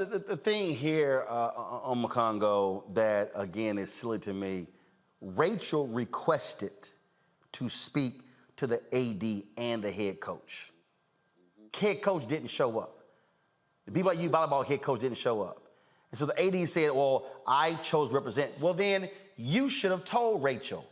The thing here on Omékongo that, again, is silly to me, Rachel requested to speak to the AD and the head coach. Head coach didn't show up. The BYU volleyball head coach didn't show up. And so the AD said, well, I chose to represent. Well, then you should have told Rachel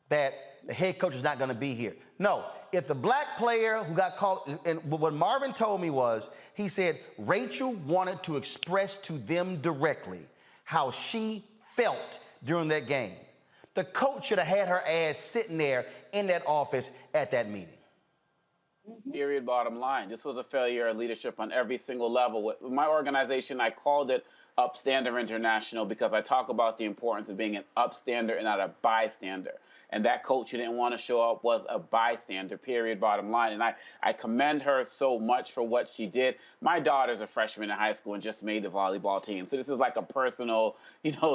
that the head coach is not going to be here. No, if the black player who got called, and what Marvin told me was, he said Rachel wanted to express to them directly how she felt during that game. The coach should have had her ass sitting there in that office at that meeting. Period, bottom line. This was a failure of leadership on every single level. With my organization, I called it UPstander International because I talk about the importance of being an upstander and not a bystander. And that coach who didn't want to show up was a bystander, period, bottom line. And I commend her so much for what she did. My daughter's a freshman in high school and just made the volleyball team. So this is like a personal,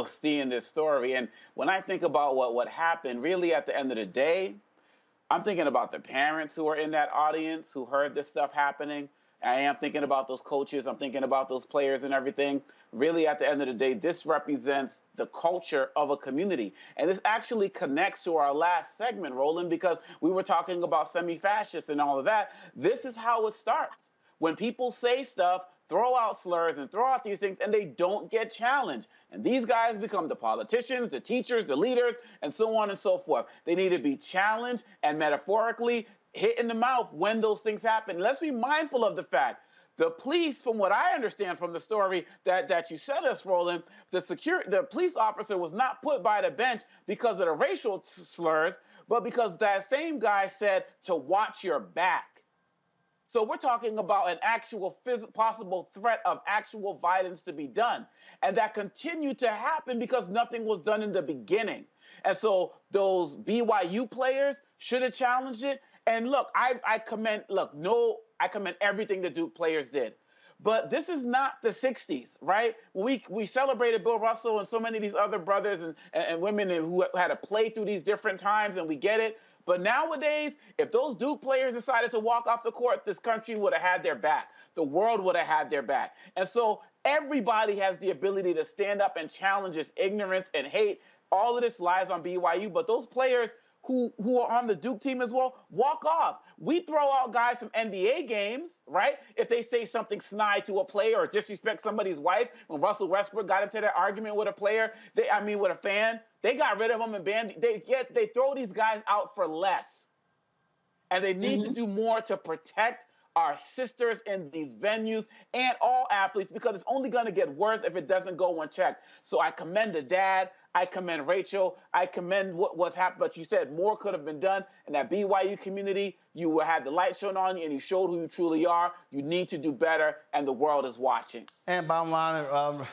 seeing this story. And when I think about what happened, really at the end of the day, I'm thinking about the parents who are in that audience who heard this stuff happening. I am thinking about those coaches. I'm thinking about those players and everything. Really, at the end of the day, this represents the culture of a community. And this actually connects to our last segment, Roland, because we were talking about semi-fascists and all of that. This is how it starts. When people say stuff, throw out slurs and throw out these things, and they don't get challenged. And these guys become the politicians, the teachers, the leaders, and so on and so forth. They need to be challenged and metaphorically hit in the mouth when those things happen. Let's be mindful of the fact the police, from what I understand from the story that you sent us, Roland, the police officer was not put by the bench because of the racial slurs, but because that same guy said to watch your back. So we're talking about an actual possible threat of actual violence to be done. And that continued to happen because nothing was done in the beginning. And so those BYU players should have challenged it. And look, I commend everything the Duke players did. But this is not the 60s, right? We celebrated Bill Russell and so many of these other brothers and women who had to play through these different times, and we get it. But nowadays, if those Duke players decided to walk off the court, this country would have had their back. The world would have had their back. And so everybody has the ability to stand up and challenge this ignorance and hate. All of this lies on BYU, but those players who are on the Duke team as well, walk off. We throw out guys from NBA games, right? If they say something snide to a player or disrespect somebody's wife. When Russell Westbrook got into that argument with a player, with a fan, they got rid of him and banned. They throw these guys out for less. And they need to do more to protect our sisters in these venues and all athletes, because it's only going to get worse if it doesn't go unchecked. So I commend the dad. I commend Rachel. I commend what's happened. But you said more could have been done. In that BYU community, you had the light shown on you and you showed who you truly are. You need to do better, and the world is watching. And bottom line,